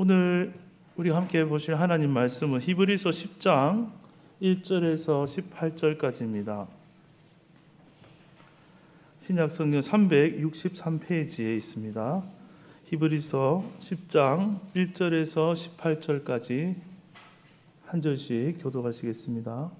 오늘 우리가 함께 보실 하나님 말씀은 히브리서 10장 1절에서 18절까지입니다. 신약 성경 363페이지에 있습니다. 히브리서 10장 1절에서 18절까지 한 절씩 교독하시겠습니다.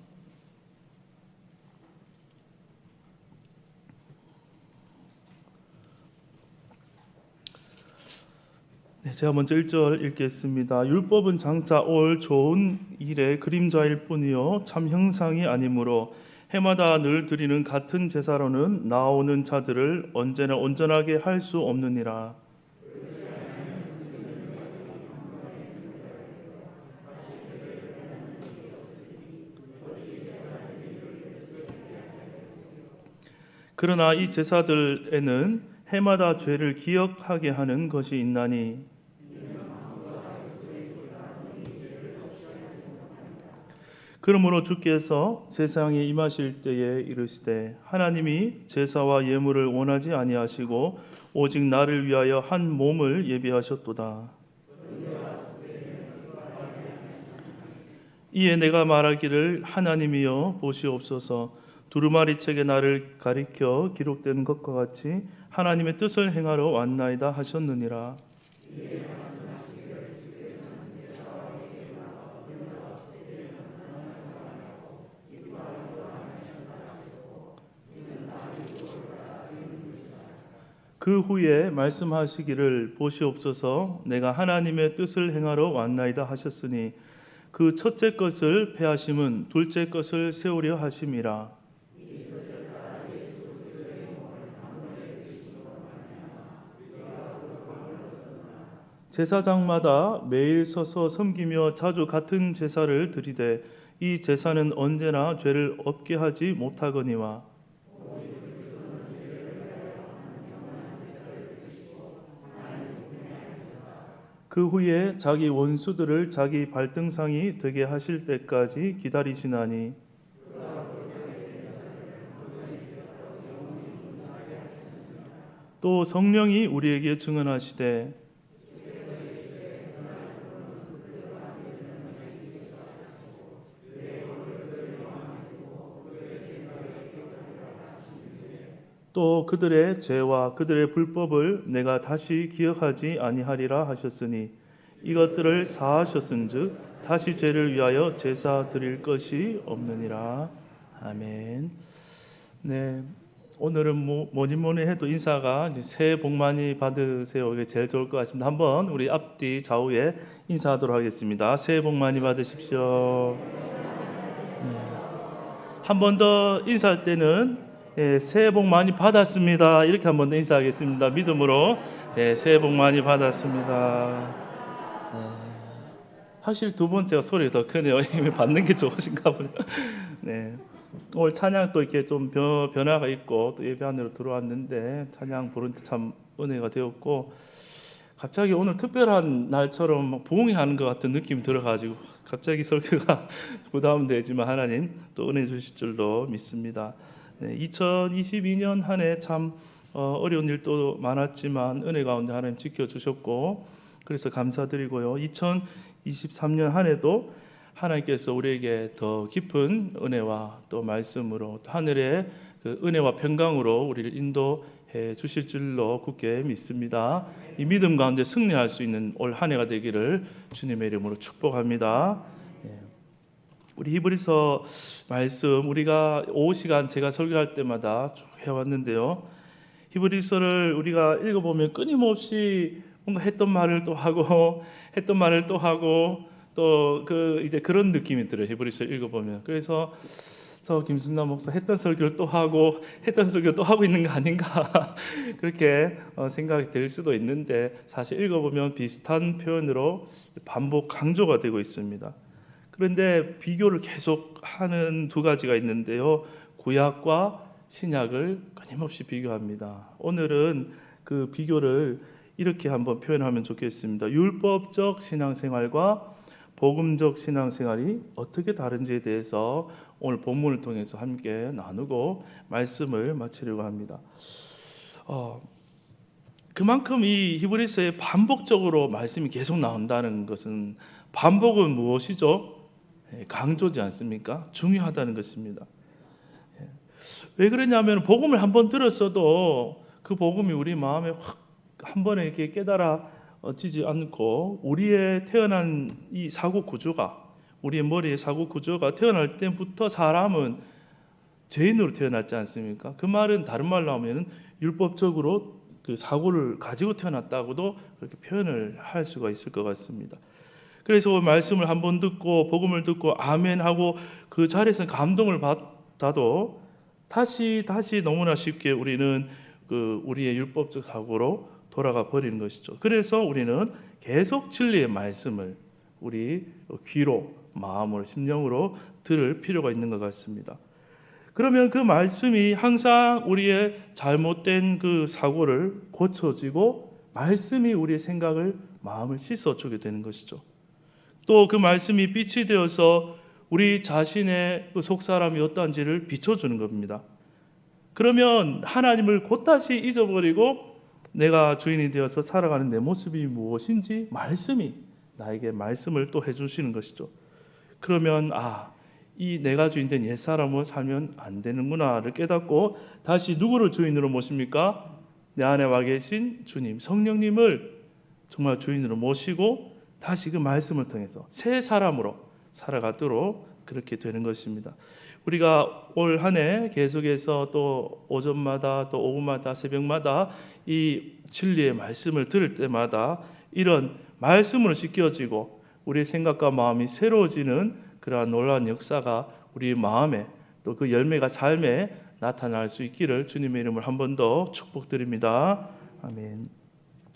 제가 먼저 1절 읽겠습니다. 율법은 장차 올 좋은 일의 그림자일 뿐이요 참 형상이 아니므로 해마다 늘 드리는 같은 제사로는 나오는 자들을 언제나 온전하게 할 수 없느니라. 그러나 이 제사들에는 해마다 죄를 기억하게 하는 것이 있나니 그러므로 주께서 세상에 임하실 때에 이르시되 하나님이 제사와 예물을 원하지 아니하시고 오직 나를 위하여 한 몸을 예비하셨도다. 이에 내가 말하기를 하나님이여 보시옵소서 두루마리 책에 나를 가리켜 기록된 것과 같이 하나님의 뜻을 행하러 왔나이다 하셨느니라. 그 후에 말씀하시기를 보시옵소서 내가 하나님의 뜻을 행하러 왔나이다 하셨으니 그 첫째 것을 폐하심은 둘째 것을 세우려 하심이라. 제사장마다 매일 서서 섬기며 자주 같은 제사를 드리되 이 제사는 언제나 죄를 없게 하지 못하거니와 그 후에 자기 원수들을 자기 발등상이 되게 하실 때까지 기다리시나니 또 성령이 우리에게 증언하시되 또 그들의 죄와 그들의 불법을 내가 다시 기억하지 아니하리라 하셨으니 이것들을 사하셨은즉 다시 죄를 위하여 제사 드릴 것이 없느니라. 아멘. 네, 오늘은 뭐니 해도 인사가 이제 새해 복 많이 받으세요. 이게 제일 좋을 것 같습니다. 한번 우리 앞뒤 좌우에 인사하도록 하겠습니다. 새해 복 많이 받으십시오. 한 번 더 인사할 때는 새해 복 많이 받았습니다. 이렇게 한 번 더 인사하겠습니다. 믿음으로 새해 복 많이 받았습니다. 확실히 두 번째가 소리가 더 크네요. 이미 받는 게 좋으신가 보네요. 네. 오늘 찬양 또 이렇게 좀 변화가 있고 또 예배 안으로 들어왔는데 찬양 부른 때 참 은혜가 되었고 갑자기 오늘 특별한 날처럼 부흥하는 것 같은 느낌이 들어가지고 갑자기 설교가 부담되지만 하나님 또 은혜 주실 줄로 믿습니다. 네, 2022년 한 해 참 어려운 일도 많았지만 은혜 가운데 하나님 지켜주셨고 그래서 감사드리고요. 2023년 한 해도 하나님께서 우리에게 더 깊은 은혜와 또 말씀으로 또 하늘의 그 은혜와 평강으로 우리를 인도해 주실 줄로 굳게 믿습니다. 이 믿음 가운데 승리할 수 있는 올 한 해가 되기를 주님의 이름으로 축복합니다. 우리 히브리서 말씀 우리가 오후 시간 제가 설교할 때마다 쭉 해왔는데요. 히브리서를 우리가 읽어보면 끊임없이 뭔가 했던 말을 또 하고 했던 말을 또 하고 또 이제 그런 느낌이 들어요. 히브리서 읽어보면. 그래서 저 김순남 목사 했던 설교를 또 하고 했던 설교를 또 하고 있는 거 아닌가 그렇게 생각이 될 수도 있는데 사실 읽어보면 비슷한 표현으로 반복 강조가 되고 있습니다. 그런데 비교를 계속 하는 두 가지가 있는데요. 구약과 신약을 끊임없이 비교합니다. 오늘은 그 비교를 이렇게 한번 표현하면 좋겠습니다. 율법적 신앙생활과 복음적 신앙생활이 어떻게 다른지에 대해서 오늘 본문을 통해서 함께 나누고 말씀을 마치려고 합니다. 그만큼 이 히브리서에 반복적으로 말씀이 계속 나온다는 것은, 반복은 무엇이죠? 강조지 않습니까? 중요하다는 것입니다. 왜 그러냐면 복음을 한번 들었어도 그 복음이 우리 마음에 확 한 번에 이렇게 깨달아지지 않고, 우리의 태어난 이 사고 구조가, 우리의 머리의 사고 구조가 태어날 때부터 사람은 죄인으로 태어났지 않습니까? 그 말은 다른 말로 하면 율법적으로 그 사고를 가지고 태어났다고도 그렇게 표현을 할 수가 있을 것 같습니다. 그래서 말씀을 한번 듣고 복음을 듣고 아멘 하고 그 자리에서 감동을 받아도 다시 너무나 쉽게 우리는 그 우리의 율법적 사고로 돌아가 버리는 것이죠. 그래서 우리는 계속 진리의 말씀을 우리 귀로, 마음으로, 심령으로 들을 필요가 있는 것 같습니다. 그러면 그 말씀이 항상 우리의 잘못된 그 사고를 고쳐지고 말씀이 우리의 생각을, 마음을 씻어주게 되는 것이죠. 또 그 말씀이 빛이 되어서 우리 자신의 그 속사람이 어떠한지를 비춰주는 겁니다. 그러면 하나님을 곧다시 잊어버리고 내가 주인이 되어서 살아가는 내 모습이 무엇인지 말씀이 나에게 말씀을 또 해주시는 것이죠. 그러면 이 내가 주인된 옛사람으로 살면 안 되는구나를 깨닫고 다시 누구를 주인으로 모십니까? 내 안에 와 계신 주님, 성령님을 정말 주인으로 모시고 다시 그 말씀을 통해서 새 사람으로 살아가도록 그렇게 되는 것입니다. 우리가 올 한 해 계속해서 또 오전마다 또 오후마다 새벽마다 이 진리의 말씀을 들을 때마다 이런 말씀으로 씻겨지고 우리의 생각과 마음이 새로워지는 그러한 놀라운 역사가 우리 마음에, 또 그 열매가 삶에 나타날 수 있기를 주님의 이름으로 한 번 더 축복드립니다. 아멘.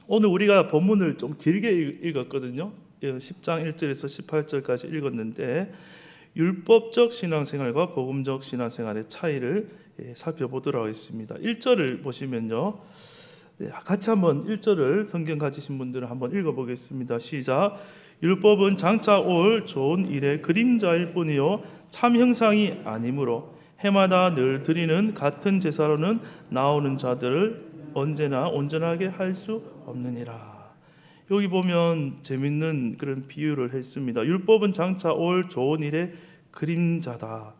오늘 우리가 본문을 좀 길게 읽었거든요. 10장 1절에서 18절까지 읽었는데 율법적 신앙생활과 복음적 신앙생활의 차이를 살펴보도록 하겠습니다. 1절을 보시면요, 같이 한번 1절을 성경 가지신 분들은 한번 읽어보겠습니다. 시작. 율법은 장차 올 좋은 일의 그림자일 뿐이요 참 형상이 아니므로 해마다 늘 드리는 같은 제사로는 나오는 자들을 언제나 온전하게 할 수 없느니라. 여기 보면 재밌는 그런 비유를 했습니다. 율법은 장차 올 좋은 일의 그림자다.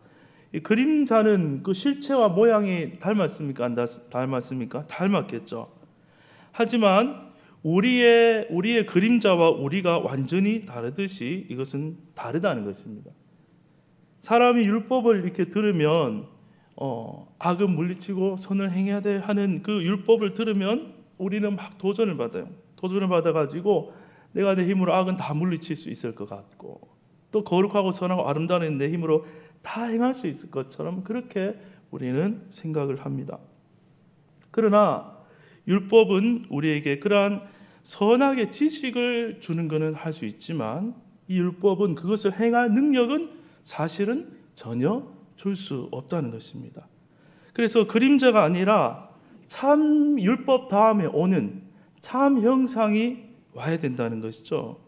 이 그림자는 그 실체와 모양이 닮았습니까? 안 닮았습니까? 닮았겠죠. 하지만 우리의 그림자와 우리가 완전히 다르듯이 이것은 다르다는 것입니다. 사람이 율법을 이렇게 들으면 악은 물리치고 선을 행해야 돼 하는 그 율법을 들으면 우리는 막 도전을 받아요. 도전을 받아가지고 내가 내 힘으로 악은 다 물리칠 수 있을 것 같고, 또 거룩하고 선하고 아름다운 내 힘으로 다 행할 수 있을 것처럼 그렇게 우리는 생각을 합니다. 그러나 율법은 우리에게 그러한 선악의 지식을 주는 것은 할 수 있지만 이 율법은 그것을 행할 능력은 사실은 전혀 줄 수 없다는 것입니다. 그래서 그림자가 아니라 참 율법 다음에 오는 참 형상이 와야 된다는 것이죠.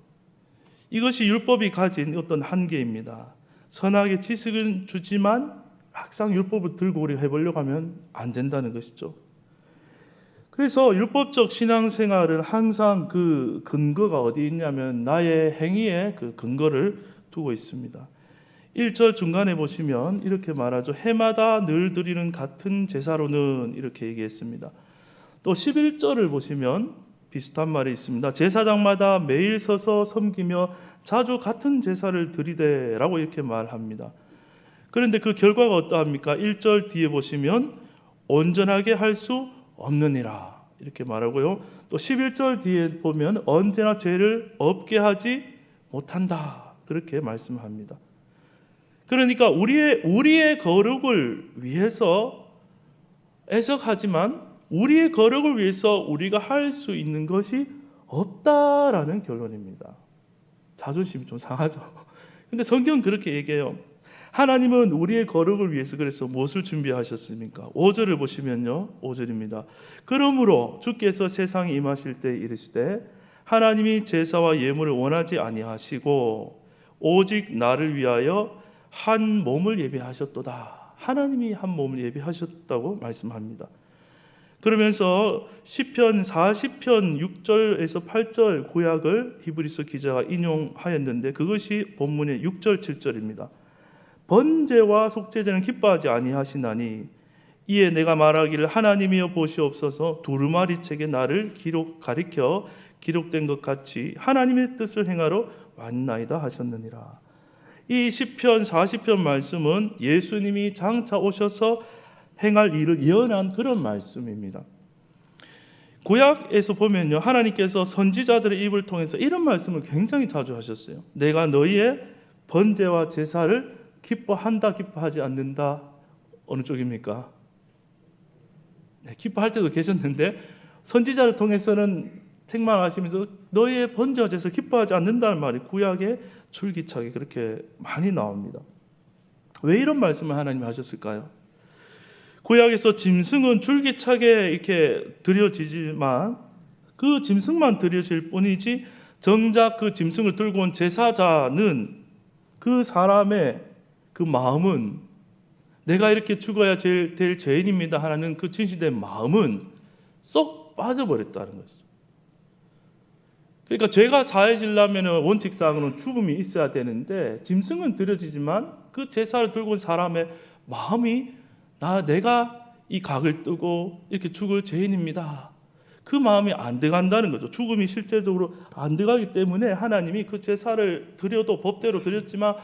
이것이 율법이 가진 어떤 한계입니다. 선악의 지식은 주지만 막상 율법을 들고 우리가 해보려고 하면 안 된다는 것이죠. 그래서 율법적 신앙생활은 항상 그 근거가 어디 있냐면 나의 행위에 그 근거를 두고 있습니다. 1절 중간에 보시면 이렇게 말하죠. 해마다 늘 드리는 같은 제사로는, 이렇게 얘기했습니다. 또 11절을 보시면 비슷한 말이 있습니다. 제사장마다 매일 서서 섬기며 자주 같은 제사를 드리되라고 이렇게 말합니다. 그런데 그 결과가 어떠합니까? 1절 뒤에 보시면 온전하게 할 수 없느니라 이렇게 말하고요. 또 11절 뒤에 보면 언제나 죄를 없게 하지 못한다 그렇게 말씀합니다. 그러니까 우리의 거룩을 위해서 애석하지만 우리의 거룩을 위해서 우리가 할 수 있는 것이 없다라는 결론입니다. 자존심이 좀 상하죠. 근데 성경은 그렇게 얘기해요. 하나님은 우리의 거룩을 위해서 그래서 무엇을 준비하셨습니까? 5절을 보시면요. 5절입니다. 그러므로 주께서 세상에 임하실 때 이르시되 하나님이 제사와 예물을 원하지 아니하시고 오직 나를 위하여 한 몸을 예비하셨도다. 하나님이 한 몸을 예비하셨다고 말씀합니다. 그러면서 시편 40편 6절에서 8절 구약을 히브리서 기자가 인용하였는데 그것이 본문의 6절 7절입니다. 번제와 속죄제는 기뻐하지 아니하시나니 이에 내가 말하기를 하나님이여 보시옵소서 두루마리 책에 나를 가리켜 기록된 것 같이 하나님의 뜻을 행하러 왔나이다 하셨느니라. 이 시편 40편 말씀은 예수님이 장차 오셔서 행할 일을 예언한 그런 말씀입니다. 구약에서 보면요, 하나님께서 선지자들의 입을 통해서 이런 말씀을 굉장히 자주 하셨어요. 내가 너희의 번제와 제사를 기뻐한다, 기뻐하지 않는다. 어느 쪽입니까? 네, 기뻐할 때도 계셨는데 선지자를 통해서는 책망하시면서 너희의 번제와 제사를 기뻐하지 않는다는 말이 구약에 줄기차게 그렇게 많이 나옵니다. 왜 이런 말씀을 하나님이 하셨을까요? 구약에서 짐승은 줄기차게 이렇게 드려지지만 그 짐승만 드려질 뿐이지 정작 그 짐승을 들고 온 제사자는 그 사람의 그 마음은 내가 이렇게 죽어야 될 죄인입니다 하는 그 진실된 마음은 쏙 빠져버렸다는 것이죠. 그러니까 죄가 사해지려면 원칙상으로는 죽음이 있어야 되는데 짐승은 드려지지만 그 제사를 들고 온 사람의 마음이 내가 이 각을 뜨고 이렇게 죽을 죄인입니다. 그 마음이 안 들어간다는 거죠. 죽음이 실제적으로 안 들어가기 때문에 하나님이 그 제사를 드려도 법대로 드렸지만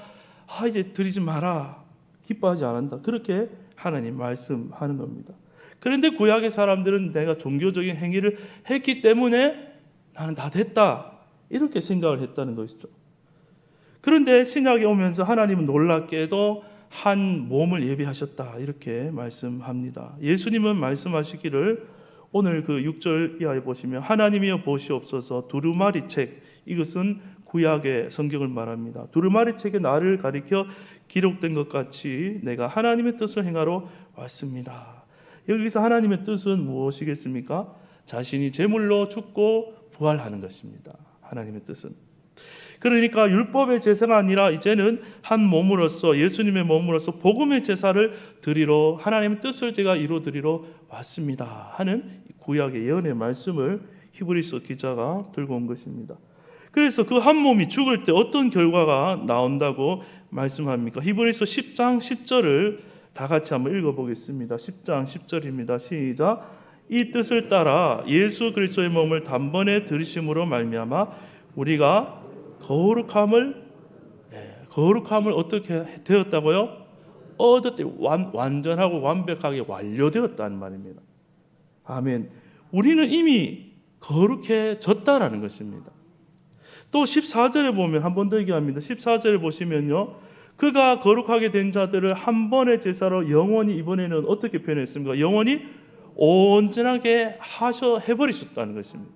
이제 드리지 마라. 기뻐하지 않는다. 그렇게 하나님 말씀하는 겁니다. 그런데 구약의 사람들은 내가 종교적인 행위를 했기 때문에 나는 다 됐다. 이렇게 생각을 했다는 것이죠. 그런데 신약에 오면서 하나님은 놀랍게도 한 몸을 예비하셨다. 이렇게 말씀합니다. 예수님은 말씀하시기를 오늘 그 6절 이하에 보시면 하나님이여 보시옵소서 두루마리 책, 이것은 구약의 성경을 말합니다. 두루마리 책에 나를 가리켜 기록된 것 같이 내가 하나님의 뜻을 행하러 왔습니다. 여기서 하나님의 뜻은 무엇이겠습니까? 자신이 제물로 죽고 부활하는 것입니다. 하나님의 뜻은. 그러니까 율법의 제사가 아니라 이제는 한 몸으로서 예수님의 몸으로서 복음의 제사를 드리러 하나님의 뜻을 제가 이루드리러 왔습니다 하는 구약의 예언의 말씀을 히브리서 기자가 들고 온 것입니다. 그래서 그 한 몸이 죽을 때 어떤 결과가 나온다고 말씀합니까? 히브리서 10장 10절을 다 같이 한번 읽어보겠습니다. 10장 10절입니다. 시작. 이 뜻을 따라 예수 그리스도의 몸을 단번에 들이심으로 말미암아 우리가 거룩함을 어떻게 되었다고요? 얻었대. 완전하고 완벽하게 완료되었다는 말입니다. 아멘. 우리는 이미 거룩해졌다라는 것입니다. 또 14절에 보면 한 번 더 얘기합니다. 14절에 보시면요, 그가 거룩하게 된 자들을 한 번의 제사로 영원히, 이번에는 어떻게 표현했습니까? 영원히 온전하게 해버리셨다는 것입니다.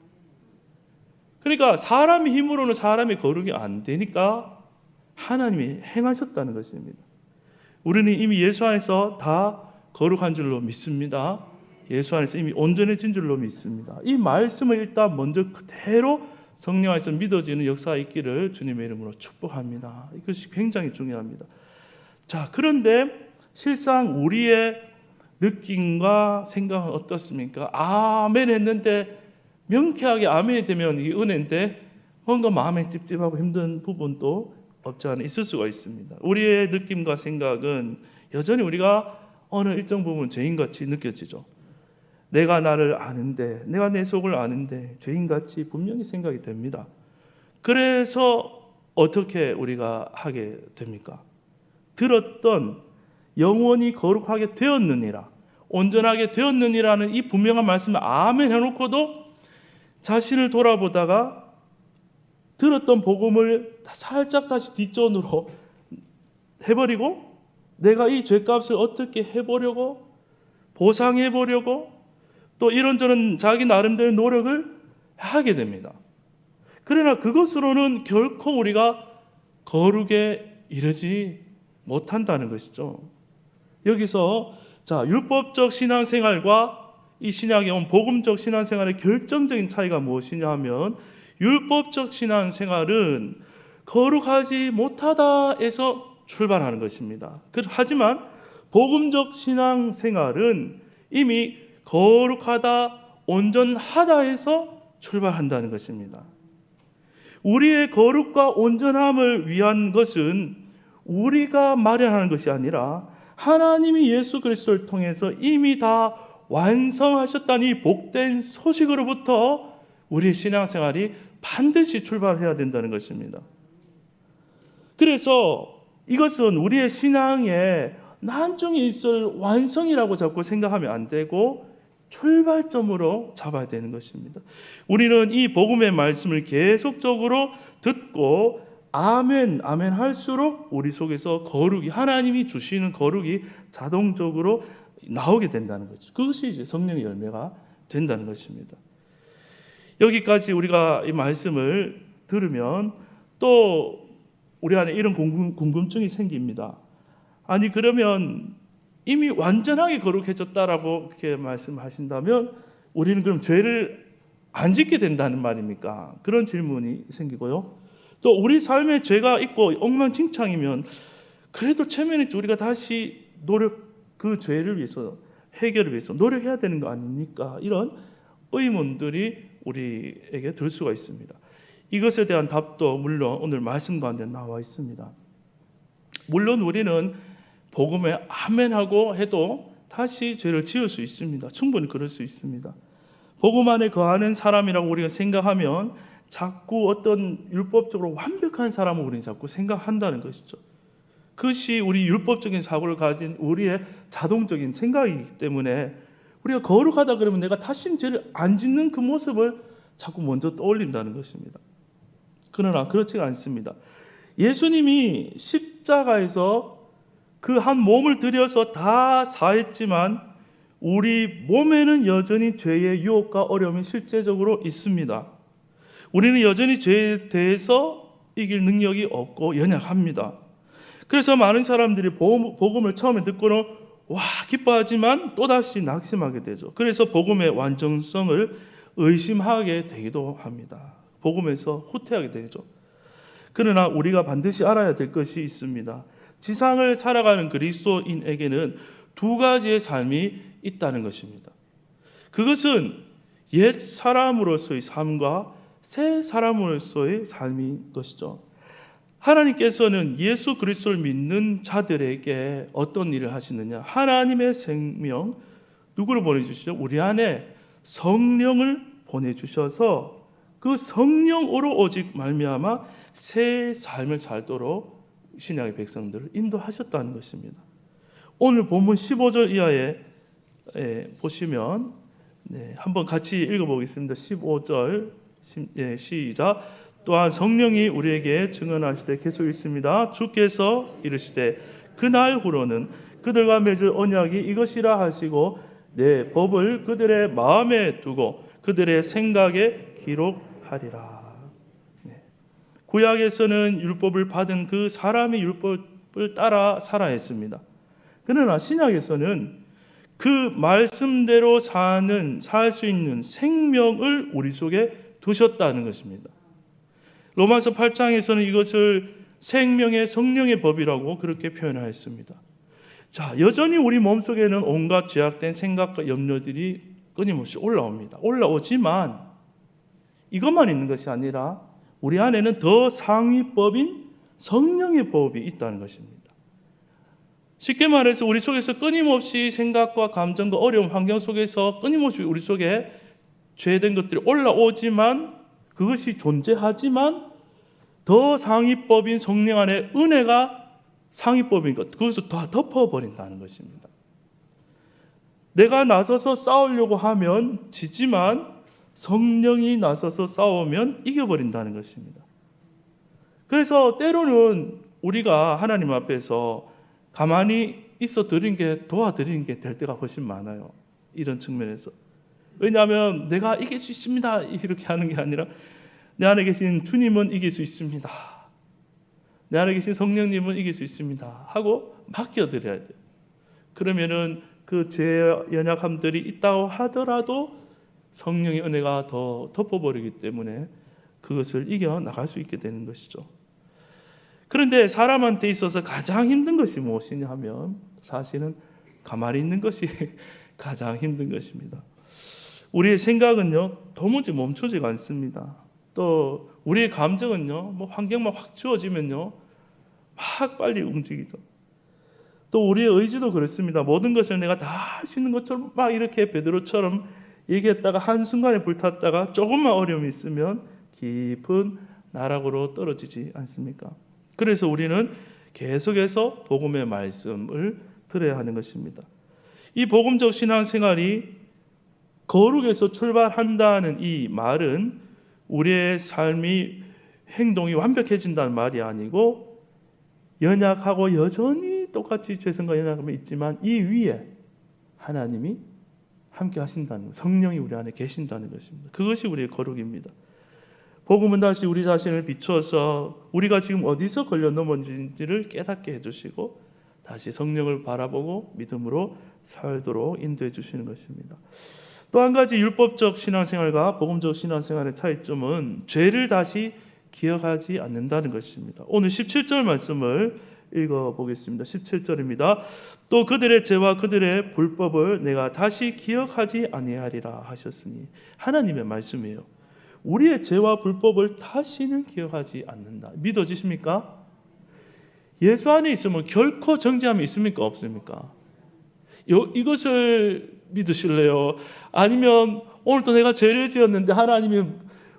그러니까 사람의 힘으로는 사람의 거룩이 안 되니까 하나님이 행하셨다는 것입니다. 우리는 이미 예수 안에서 다 거룩한 줄로 믿습니다. 예수 안에서 이미 온전해진 줄로 믿습니다. 이 말씀을 일단 먼저 그대로 성령 안에서 믿어지는 역사가 있기를 주님의 이름으로 축복합니다. 이것이 굉장히 중요합니다. 자, 그런데 실상 우리의 느낌과 생각은 어떻습니까? 아멘 했는데 명쾌하게 아멘이 되면 이 은혜인데 뭔가 마음에 찝찝하고 힘든 부분도 없지 않아 있을 수가 있습니다. 우리의 느낌과 생각은 여전히 우리가 어느 일정 부분 죄인같이 느껴지죠. 내가 나를 아는데, 내가 내 속을 아는데 죄인같이 분명히 생각이 됩니다. 그래서 어떻게 우리가 하게 됩니까? 들었던 영원히 거룩하게 되었느니라, 온전하게 되었느니라는 이 분명한 말씀을 아멘 해놓고도 자신을 돌아보다가 들었던 복음을 살짝 다시 뒷전으로 해버리고 내가 이 죄값을 어떻게 해보려고 보상해보려고 또 이런저런 자기 나름대로 노력을 하게 됩니다. 그러나 그것으로는 결코 우리가 거룩에 이르지 못한다는 것이죠. 여기서 율법적 신앙생활과 이 신약에 온 복음적 신앙생활의 결정적인 차이가 무엇이냐 하면 율법적 신앙생활은 거룩하지 못하다에서 출발하는 것입니다. 하지만 복음적 신앙생활은 이미 거룩하다, 온전하다에서 출발한다는 것입니다. 우리의 거룩과 온전함을 위한 것은 우리가 마련하는 것이 아니라 하나님이 예수 그리스도를 통해서 이미 다 완성하셨다는 이 복된 소식으로부터 우리의 신앙생활이 반드시 출발해야 된다는 것입니다. 그래서 이것은 우리의 신앙에 난중에 있을 완성이라고 자꾸 생각하면 안 되고 출발점으로 잡아야 되는 것입니다. 우리는 이 복음의 말씀을 계속적으로 듣고 아멘, 아멘 할수록 우리 속에서 거룩이, 하나님이 주시는 거룩이 자동적으로 나오게 된다는 거죠. 그것이 이제 성령의 열매가 된다는 것입니다. 여기까지 우리가 이 말씀을 들으면 또 우리 안에 이런 궁금증이 생깁니다. 아니 그러면 이미 완전하게 거룩해졌다라고 그렇게 말씀하신다면 우리는 그럼 죄를 안 짓게 된다는 말입니까? 그런 질문이 생기고요. 또 우리 삶에 죄가 있고 엉망진창이면 그래도 체면에 우리가 다시 그 죄를 위해서 해결을 위해서 노력해야 되는 거 아닙니까? 이런 의문들이 우리에게 들 수가 있습니다. 이것에 대한 답도 물론 오늘 말씀 가운데 나와 있습니다. 물론 우리는 복음에 아멘하고 해도 다시 죄를 지을 수 있습니다. 충분히 그럴 수 있습니다. 복음 안에 거하는 사람이라고 우리가 생각하면 자꾸 어떤 율법적으로 완벽한 사람을 우리는 자꾸 생각한다는 것이죠. 그것이 우리 율법적인 사고를 가진 우리의 자동적인 생각이기 때문에 우리가 거룩하다 그러면 내가 다시는 죄를 안 짓는 그 모습을 자꾸 먼저 떠올린다는 것입니다. 그러나 그렇지가 않습니다. 예수님이 십자가에서 그 한 몸을 들여서 다 사했지만 우리 몸에는 여전히 죄의 유혹과 어려움이 실제적으로 있습니다. 우리는 여전히 죄에 대해서 이길 능력이 없고 연약합니다. 그래서 많은 사람들이 복음을 처음에 듣고는 와 기뻐하지만 또다시 낙심하게 되죠. 그래서 복음의 완전성을 의심하게 되기도 합니다. 복음에서 후퇴하게 되죠. 그러나 우리가 반드시 알아야 될 것이 있습니다. 지상을 살아가는 그리스도인에게는 두 가지의 삶이 있다는 것입니다. 그것은 옛 사람으로서의 삶과 새 사람으로서의 삶인 것이죠. 하나님께서는 예수 그리스도를 믿는 자들에게 어떤 일을 하시느냐? 하나님의 생명, 누구를 보내주시죠? 우리 안에 성령을 보내주셔서 그 성령으로 오직 말미암아 새 삶을 살도록 신약의 백성들을 인도하셨다는 것입니다. 오늘 본문 15절 이하에 보시면 한번 같이 읽어보겠습니다. 15절 시작. 또한 성령이 우리에게 증언하실 때 계속 있습니다. 주께서 이르시되 그날 후로는 그들과 맺을 언약이 이것이라 하시고 내 법을 그들의 마음에 두고 그들의 생각에 기록하리라. 구약에서는 율법을 받은 그 사람이 율법을 따라 살아야 했습니다. 그러나 신약에서는 그 말씀대로 살 수 있는 생명을 우리 속에 두셨다는 것입니다. 로마서 8장에서는 이것을 생명의 성령의 법이라고 그렇게 표현하였습니다. 자, 여전히 우리 몸속에는 온갖 죄악된 생각과 염려들이 끊임없이 올라옵니다. 올라오지만 이것만 있는 것이 아니라 우리 안에는 더 상위법인 성령의 법이 있다는 것입니다. 쉽게 말해서 우리 속에서 끊임없이 생각과 감정과 어려운 환경 속에서 끊임없이 우리 속에 죄된 것들이 올라오지만 그것이 존재하지만 더 상위법인 성령 안에 은혜가 상위법인 것, 그것을 다 덮어버린다는 것입니다. 내가 나서서 싸우려고 하면 지지만 성령이 나서서 싸우면 이겨버린다는 것입니다. 그래서 때로는 우리가 하나님 앞에서 가만히 있어 드린 게 도와드리는 게 될 때가 훨씬 많아요. 이런 측면에서. 왜냐하면 내가 이길 수 있습니다 이렇게 하는 게 아니라 내 안에 계신 주님은 이길 수 있습니다. 내 안에 계신 성령님은 이길 수 있습니다 하고 맡겨드려야 돼요. 그러면은 그 죄의 연약함들이 있다고 하더라도 성령의 은혜가 더 덮어버리기 때문에 그것을 이겨나갈 수 있게 되는 것이죠. 그런데 사람한테 있어서 가장 힘든 것이 무엇이냐 하면 사실은 가만히 있는 것이 가장 힘든 것입니다. 우리의 생각은요 도무지 멈추지가 않습니다. 또 우리의 감정은요 뭐 환경만 확 주어지면요 막 빨리 움직이죠. 또 우리의 의지도 그렇습니다. 모든 것을 내가 다 할 수 있는 것처럼 막 이렇게 베드로처럼 얘기했다가 한순간에 불탔다가 조금만 어려움이 있으면 깊은 나락으로 떨어지지 않습니까? 그래서 우리는 계속해서 복음의 말씀을 들어야 하는 것입니다. 이 복음적 신앙생활이 거룩에서 출발한다는 이 말은 우리의 삶이 행동이 완벽해진다는 말이 아니고 연약하고 여전히 똑같이 죄성과 연약함이 있지만 이 위에 하나님이 함께 하신다는 것, 성령이 우리 안에 계신다는 것입니다. 그것이 우리의 거룩입니다. 복음은 다시 우리 자신을 비추어서 우리가 지금 어디서 걸려 넘어진지를 깨닫게 해주시고 다시 성령을 바라보고 믿음으로 살도록 인도해 주시는 것입니다. 또 한 가지 율법적 신앙생활과 복음적 신앙생활의 차이점은 죄를 다시 기억하지 않는다는 것입니다. 오늘 17절 말씀을 읽어보겠습니다. 17절입니다. 또 그들의 죄와 그들의 불법을 내가 다시 기억하지 아니하리라 하셨으니 하나님의 말씀이에요. 우리의 죄와 불법을 다시는 기억하지 않는다. 믿어지십니까? 예수 안에 있으면 결코 정죄함이 있습니까? 없습니까? 이것을 믿으실래요? 아니면 오늘도 내가 죄를 지었는데 하나님이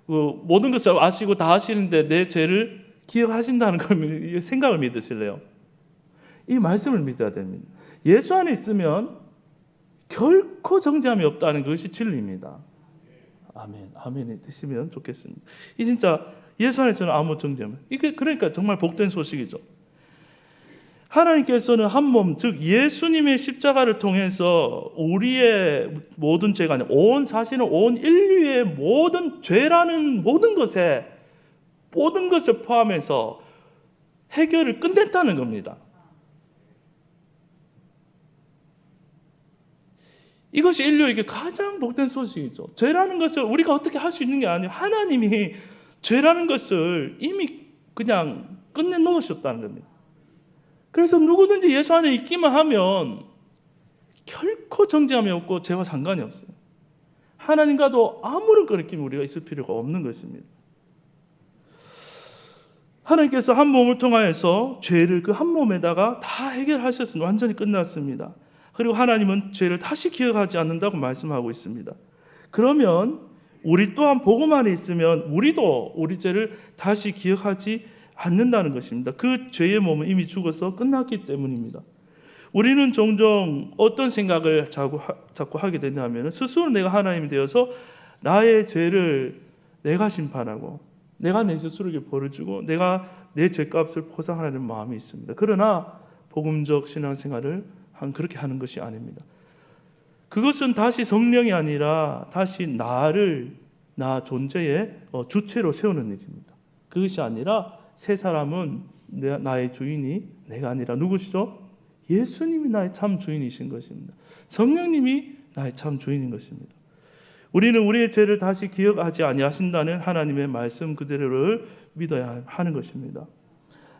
모든 것을 아시고 다 아시는데 내 죄를 기억하신다는 걸 생각을 믿으실래요? 이 말씀을 믿어야 됩니다. 예수 안에 있으면 결코 정죄함이 없다는 것이 진리입니다. 아멘. 아멘이 되시면 좋겠습니다. 이 진짜 예수 안에서는 아무 정죄함. 이게 그러니까 정말 복된 소식이죠. 하나님께서는 한 몸, 즉 예수님의 십자가를 통해서 우리의 모든 죄가 아니라 사실은 온 인류의 모든 죄라는 모든 것을 포함해서 해결을 끝냈다는 겁니다. 이것이 인류에게 가장 복된 소식이죠. 죄라는 것을 우리가 어떻게 할 수 있는 게 아니에요. 하나님이 죄라는 것을 이미 그냥 끝내놓으셨다는 겁니다. 그래서 누구든지 예수 안에 있기만 하면 결코 정죄함이 없고 죄와 상관이 없어요. 하나님과도 아무런 거리낌이 우리가 있을 필요가 없는 것입니다. 하나님께서 한 몸을 통하여서 죄를 그 한 몸에다가 다 해결하셨습니다. 완전히 끝났습니다. 그리고 하나님은 죄를 다시 기억하지 않는다고 말씀하고 있습니다. 그러면 우리 또한 복음 안에 있으면 우리도 우리 죄를 다시 기억하지 않는다는 것입니다. 그 죄의 몸은 이미 죽어서 끝났기 때문입니다. 우리는 종종 어떤 생각을 자꾸 하게 되냐면 스스로 내가 하나님이 되어서 나의 죄를 내가 심판하고 내가 내 스스로에게 벌을 주고 내가 내 죄값을 포상하려는 마음이 있습니다. 그러나 복음적 신앙생활을 그렇게 하는 것이 아닙니다. 그것은 다시 성령이 아니라 다시 나 존재의 주체로 세우는 일입니다. 그것이 아니라 새 사람은 나의 주인이 내가 아니라 누구시죠? 예수님이 나의 참 주인이신 것입니다. 성령님이 나의 참 주인인 것입니다. 우리는 우리의 죄를 다시 기억하지 아니하신다는 하나님의 말씀 그대로를 믿어야 하는 것입니다.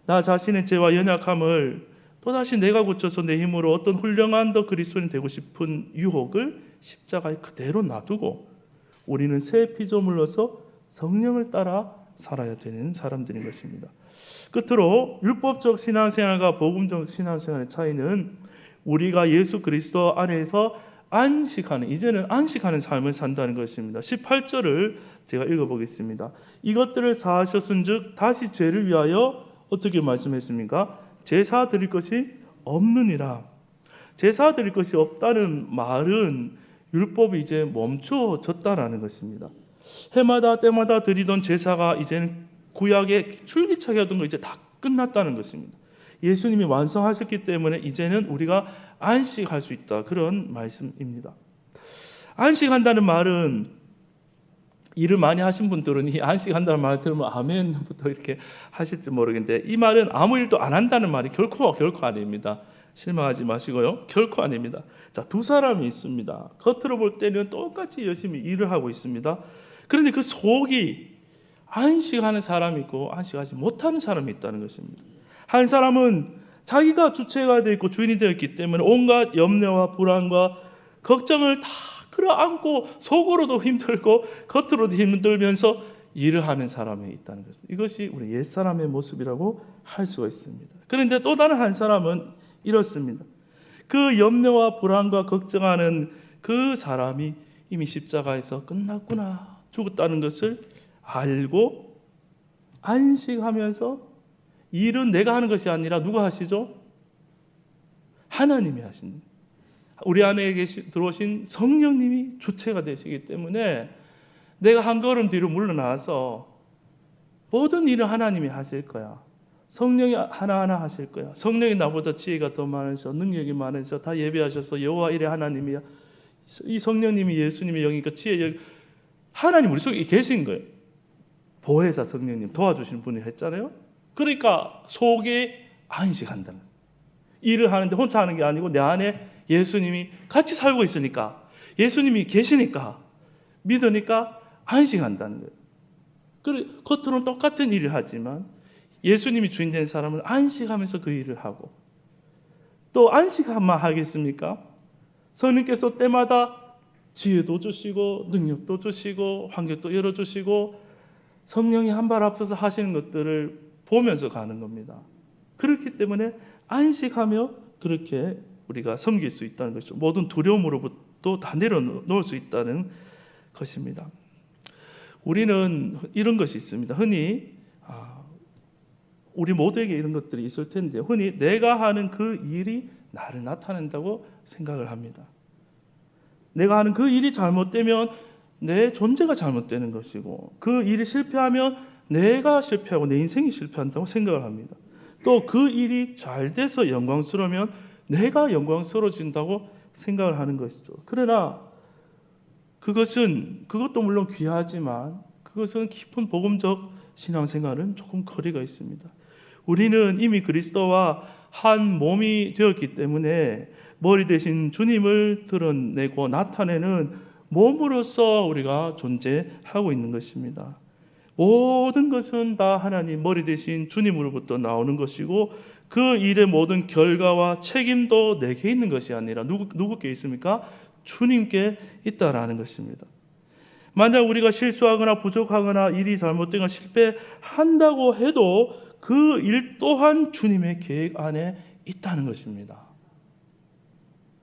나 자신의 죄와 연약함을 또다시 내가 고쳐서 내 힘으로 어떤 훌륭한 더 그리스도인 되고 싶은 유혹을 십자가에 그대로 놔두고 우리는 새 피조물로서 성령을 따라 살아야 되는 사람들인 것입니다. 끝으로 율법적 신앙생활과 복음적 신앙생활의 차이는 우리가 예수 그리스도 안에서 이제는 안식하는 삶을 산다는 것입니다. 18절을 제가 읽어보겠습니다. 이것들을 사하셨은즉 다시 죄를 위하여 어떻게 말씀했습니까? 제사 드릴 것이 없느니라. 제사 드릴 것이 없다는 말은 율법이 이제 멈춰졌다라는 것입니다. 해마다 때마다 드리던 제사가 이제는 구약에 줄기차게 하던 거 이제 다 끝났다는 것입니다. 예수님이 완성하셨기 때문에 이제는 우리가 안식할 수 있다. 그런 말씀입니다. 안식한다는 말은 일을 많이 하신 분들은 이 안식한다는 말을 들으면 아멘부터 이렇게 하실지 모르겠는데 이 말은 아무 일도 안 한다는 말이 결코 아닙니다. 실망하지 마시고요. 결코 아닙니다. 자, 두 사람이 있습니다. 겉으로 볼 때는 똑같이 열심히 일을 하고 있습니다. 그런데 그 속이 안식하는 사람이 있고 안식하지 못하는 사람이 있다는 것입니다. 한 사람은 자기가 주체가 되어 있고 주인이 되어 있기 때문에 온갖 염려와 불안과 걱정을 다 끌어안고 속으로도 힘들고 겉으로도 힘들면서 일을 하는 사람이 있다는 거죠. 이것이 우리 옛사람의 모습이라고 할 수가 있습니다. 그런데 또 다른 한 사람은 이렇습니다. 그 염려와 불안과 걱정하는 그 사람이 이미 십자가에서 끝났구나, 죽었다는 것을 알고 안식하면서, 일은 내가 하는 것이 아니라 누가 하시죠? 하나님이 하십니다. 우리 안에 들어오신 성령님이 주체가 되시기 때문에 내가 한 걸음 뒤로 물러나서 모든 일을 하나님이 하실 거야. 성령이 하나하나 하실 거야. 성령이 나보다 지혜가 더 많으셔, 능력이 많으셔, 다 예배하셔서 여호와 이레 하나님이야. 이 성령님이 예수님의 영이니까 지혜 영, 하나님 우리 속에 계신 거예요. 보혜사 성령님 도와주시는 분이 했잖아요. 그러니까 속에 안식한다는 거예요. 일을 하는데 혼자 하는 게 아니고 내 안에 예수님이 같이 살고 있으니까, 예수님이 계시니까, 믿으니까 안식한다는 거예요. 그리고 겉으로는 똑같은 일을 하지만 예수님이 주인 된 사람은 안식하면서 그 일을 하고, 또 안식만 하겠습니까? 성령께서 때마다 지혜도 주시고 능력도 주시고 환경도 열어주시고 성령이 한 발 앞서서 하시는 것들을 보면서 가는 겁니다. 그렇기 때문에 안식하며 그렇게 우리가 섬길 수 있다는 것이죠. 모든 두려움으로부터 다 내려놓을 수 있다는 것입니다. 우리는 이런 것이 있습니다. 흔히 우리 모두에게 이런 것들이 있을 텐데, 흔히 내가 하는 그 일이 나를 나타낸다고 생각을 합니다. 내가 하는 그 일이 잘못되면 내 존재가 잘못되는 것이고, 그 일이 실패하면 내가 실패하고 내 인생이 실패한다고 생각을 합니다. 또 그 일이 잘 돼서 영광스러우면 내가 영광스러워진다고 생각을 하는 것이죠. 그러나 그것도 물론 귀하지만 그것은 깊은 복음적 신앙생활은 조금 거리가 있습니다. 우리는 이미 그리스도와 한 몸이 되었기 때문에 머리 대신 주님을 드러내고 나타내는 몸으로서 우리가 존재하고 있는 것입니다. 모든 것은 다 하나님 머리 대신 주님으로부터 나오는 것이고, 그 일의 모든 결과와 책임도 내게 있는 것이 아니라 누구께 있습니까? 주님께 있다라는 것입니다. 만약 우리가 실수하거나 부족하거나 일이 잘못되거나 실패한다고 해도 그 일 또한 주님의 계획 안에 있다는 것입니다.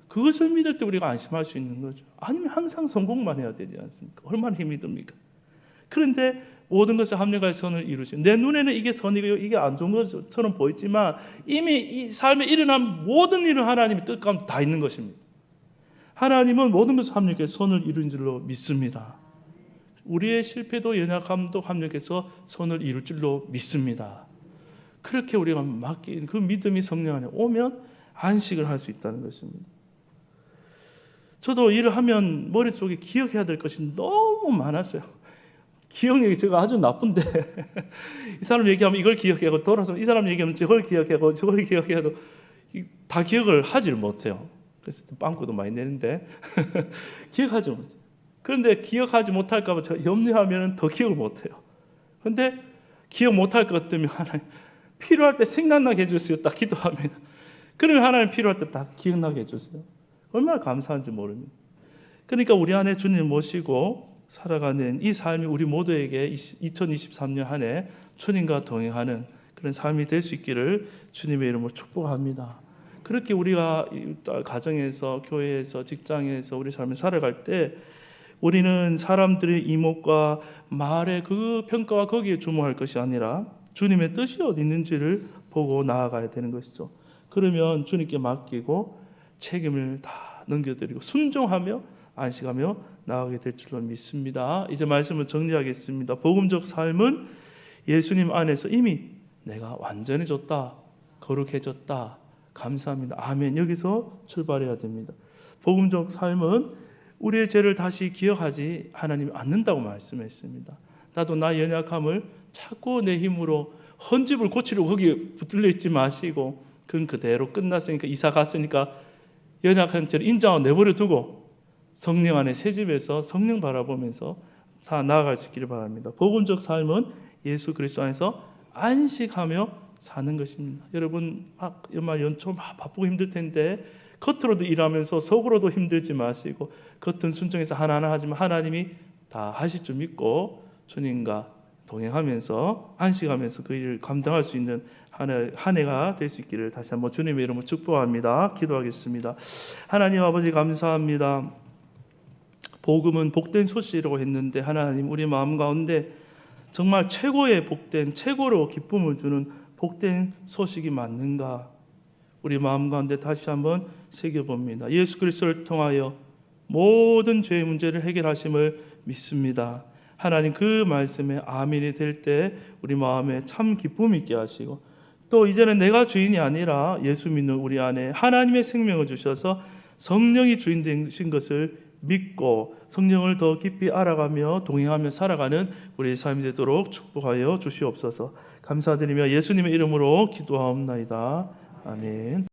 그것을 믿을 때 우리가 안심할 수 있는 거죠. 아니면 항상 성공만 해야 되지 않습니까? 얼마나 힘이 듭니까? 그런데 모든 것을 합력하여 선을 이루시고, 내 눈에는 이게 선이고 이게 안 좋은 것처럼 보이지만 이미 이 삶에 일어난 모든 일은 하나님의 뜻 가운데 다 있는 것입니다. 하나님은 모든 것을 합력해서 선을 이룬 줄로 믿습니다. 우리의 실패도 연약함도 합력해서 선을 이룰 줄로 믿습니다. 그렇게 우리가 맡긴 그 믿음이 성령 안에 오면 안식을 할 수 있다는 것입니다. 저도 일을 하면 머릿속에 기억해야 될 것이 너무 많았어요. 기억력이 제가 아주 나쁜데 이 사람 얘기하면 이걸 기억하고, 돌아서 이 사람 얘기하면 저걸 기억하고 저걸 기억해도 다 기억을 하질 못해요. 그래서 빵꾸도 많이 내는데 기억하지 못해요. 그런데 기억하지 못할까 봐 제가 염려하면 더 기억을 못해요. 그런데 기억 못할 것 때문에 하나님 필요할 때 생각나게 해주세요. 딱 기도하면. 그러면 하나님 필요할 때 딱 기억나게 해주세요. 얼마나 감사한지 모릅니다. 그러니까 우리 안에 주님을 모시고 살아가는 이 삶이 우리 모두에게 2023년 한 해 주님과 동행하는 그런 삶이 될 수 있기를 주님의 이름으로 축복합니다. 그렇게 우리가 가정에서, 교회에서, 직장에서 우리 삶을 살아갈 때 우리는 사람들의 이목과 말의 그 평가와 거기에 주목할 것이 아니라 주님의 뜻이 어디 있는지를 보고 나아가야 되는 것이죠. 그러면 주님께 맡기고 책임을 다 넘겨드리고 순종하며 안식하며 나아가게 될 줄로 믿습니다. 이제 말씀을 정리하겠습니다. 복음적 삶은 예수님 안에서 이미 내가 완전해졌다, 거룩해졌다, 감사합니다, 아멘, 여기서 출발해야 됩니다. 복음적 삶은 우리의 죄를 다시 기억하지 하나님이 않는다고 말씀했습니다. 나도 나의 연약함을 자꾸 내 힘으로 헌집을 고치려고 거기에 붙들려 있지 마시고, 그건 그대로 끝났으니까, 이사 갔으니까 연약한 죄를 인정하고 내버려 두고 성령 안에 새집에서 성령 바라보면서 나아갈 수 있기를 바랍니다. 복음적 삶은 예수 그리스도 안에서 안식하며 사는 것입니다. 여러분 연말 연초 바쁘고 힘들 텐데 겉으로도 일하면서 속으로도 힘들지 마시고 겉은 순종해서 하나하나 하지만 하나님이 다 하실 줄 믿고 주님과 동행하면서 안식하면서 그 일을 감당할 수 있는 한 해가 될 수 있기를 다시 한번 주님의 이름으로 축복합니다. 기도하겠습니다. 하나님 아버지 감사합니다. 복음은 복된 소식이라고 했는데 하나님 우리 마음 가운데 정말 최고의 복된 최고로 기쁨을 주는 복된 소식이 맞는가 우리 마음 가운데 다시 한번 새겨봅니다. 예수 그리스도를 통하여 모든 죄의 문제를 해결하심을 믿습니다. 하나님 그 말씀에 아멘이 될 때 우리 마음에 참 기쁨이 있게 하시고 또 이제는 내가 주인이 아니라 예수 믿는 우리 안에 하나님의 생명을 주셔서 성령이 주인 되신 것을 믿고 성령을 더 깊이 알아가며 동행하며 살아가는 우리의 삶이 되도록 축복하여 주시옵소서. 감사드리며 예수님의 이름으로 기도하옵나이다. 아멘.